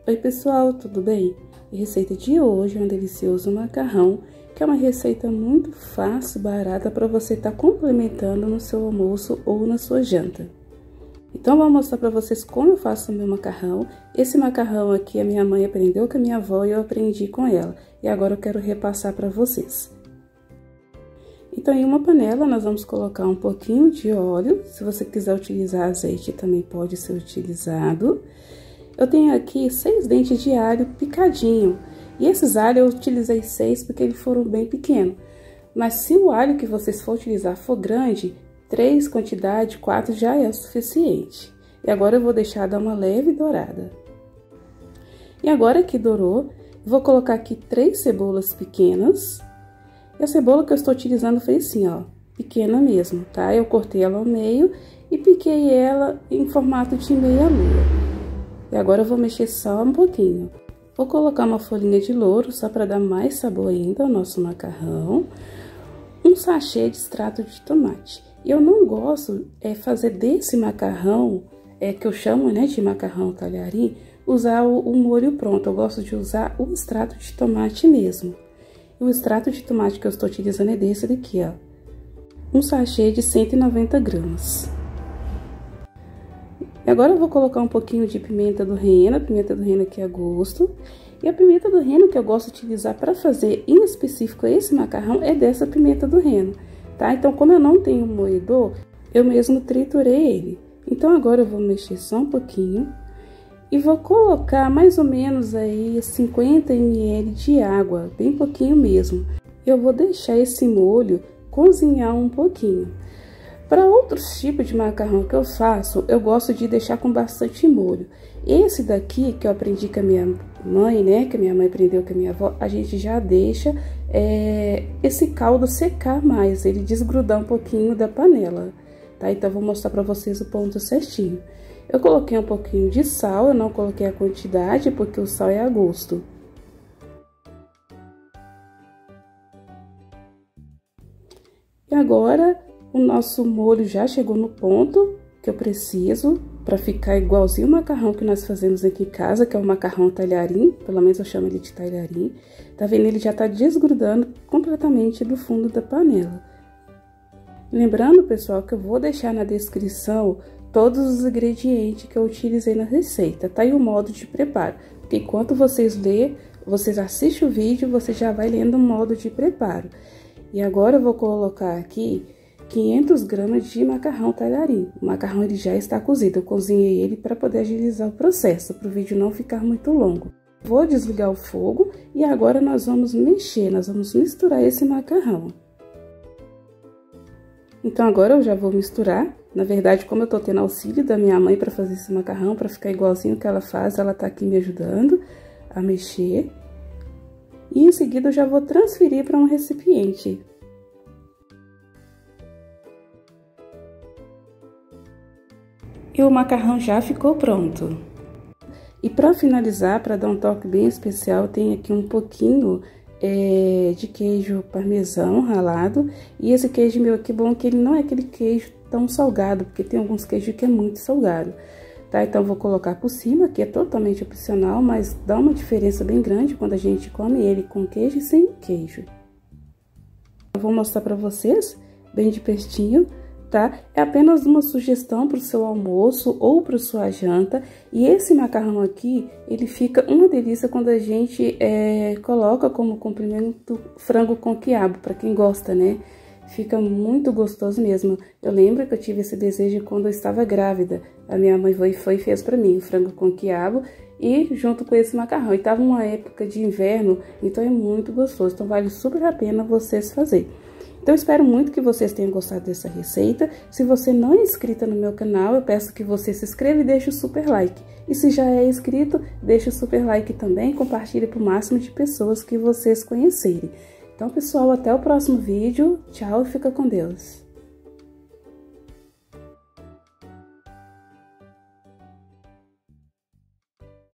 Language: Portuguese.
Oi pessoal, tudo bem? A receita de hoje é um delicioso macarrão, que é uma receita muito fácil, barata para você estar complementando no seu almoço ou na sua janta. Então eu vou mostrar para vocês como eu faço o meu macarrão. Esse macarrão aqui a minha mãe aprendeu com a minha avó e eu aprendi com ela. E agora eu quero repassar para vocês. Então em uma panela nós vamos colocar um pouquinho de óleo. Se você quiser utilizar azeite também pode ser utilizado. Eu tenho aqui 6 dentes de alho picadinho. E esses alhos eu utilizei 6 porque eles foram bem pequenos. Mas se o alho que vocês for utilizar for grande, 3 quantidade, 4 já é o suficiente. E agora eu vou deixar dar uma leve dourada. E agora que dourou, vou colocar aqui 3 cebolas pequenas. E a cebola que eu estou utilizando foi assim, ó, pequena mesmo, tá? Eu cortei ela ao meio e piquei ela em formato de meia-lua. E agora eu vou mexer só um pouquinho. Vou colocar uma folhinha de louro, só para dar mais sabor ainda ao nosso macarrão. Um sachê de extrato de tomate. Eu não gosto fazer desse macarrão, que eu chamo, né, de macarrão talharim, usar o molho pronto. Eu gosto de usar o extrato de tomate mesmo. E o extrato de tomate que eu estou utilizando é desse daqui, ó. Um sachê de 190 gramas. Agora eu vou colocar um pouquinho de pimenta do reino, a pimenta do reino aqui a gosto. E a pimenta do reino que eu gosto de utilizar para fazer em específico esse macarrão é dessa pimenta do reino, tá? Então, como eu não tenho moedor, eu mesmo triturei ele. Então, agora eu vou mexer só um pouquinho e vou colocar mais ou menos aí 50 ml de água, bem pouquinho mesmo. Eu vou deixar esse molho cozinhar um pouquinho. Para outros tipos de macarrão que eu faço, eu gosto de deixar com bastante molho. Esse daqui, que eu aprendi com a minha mãe, né? Que a minha mãe aprendeu com a minha avó, a gente já deixa esse caldo secar mais, ele desgrudar um pouquinho da panela, tá? Então, eu vou mostrar para vocês o ponto certinho. Eu coloquei um pouquinho de sal, eu não coloquei a quantidade, porque o sal é a gosto. E agora, o nosso molho já chegou no ponto que eu preciso para ficar igualzinho o macarrão que nós fazemos aqui em casa, que é o macarrão talharim, pelo menos eu chamo ele de talharim. Tá vendo? Ele já tá desgrudando completamente do fundo da panela. Lembrando, pessoal, que eu vou deixar na descrição todos os ingredientes que eu utilizei na receita, tá? E o modo de preparo, porque enquanto vocês assistem o vídeo, você já vai lendo o modo de preparo. E agora eu vou colocar aqui 500 gramas de macarrão talharim. O macarrão ele já está cozido, eu cozinhei ele para poder agilizar o processo, para o vídeo não ficar muito longo. Vou desligar o fogo e agora nós vamos mexer, nós vamos misturar esse macarrão. Então agora eu já vou misturar. Na verdade, como eu tô tendo auxílio da minha mãe para fazer esse macarrão, para ficar igualzinho que ela faz, ela tá aqui me ajudando a mexer. E em seguida eu já vou transferir para um recipiente. E o macarrão já ficou pronto. E para finalizar, para dar um toque bem especial, tem aqui um pouquinho de queijo parmesão ralado. E esse queijo meu aqui, bom que ele não é aquele queijo tão salgado, porque tem alguns queijos que é muito salgado, tá? Então eu vou colocar por cima, que é totalmente opcional, mas dá uma diferença bem grande quando a gente come ele com queijo e sem queijo. Eu vou mostrar para vocês bem de pertinho, tá? É apenas uma sugestão para o seu almoço ou para sua janta. E esse macarrão aqui, ele fica uma delícia quando a gente coloca como complemento frango com quiabo, para quem gosta, né? Fica muito gostoso mesmo. Eu lembro que eu tive esse desejo quando eu estava grávida. A minha mãe foi e fez para mim o frango com quiabo e junto com esse macarrão. E tava uma época de inverno, então é muito gostoso. Então vale super a pena vocês fazerem. Então, eu espero muito que vocês tenham gostado dessa receita. Se você não é inscrita no meu canal, eu peço que você se inscreva e deixe o super like. E se já é inscrito, deixe o super like também e compartilhe para o máximo de pessoas que vocês conhecerem. Então, pessoal, até o próximo vídeo. Tchau e fica com Deus.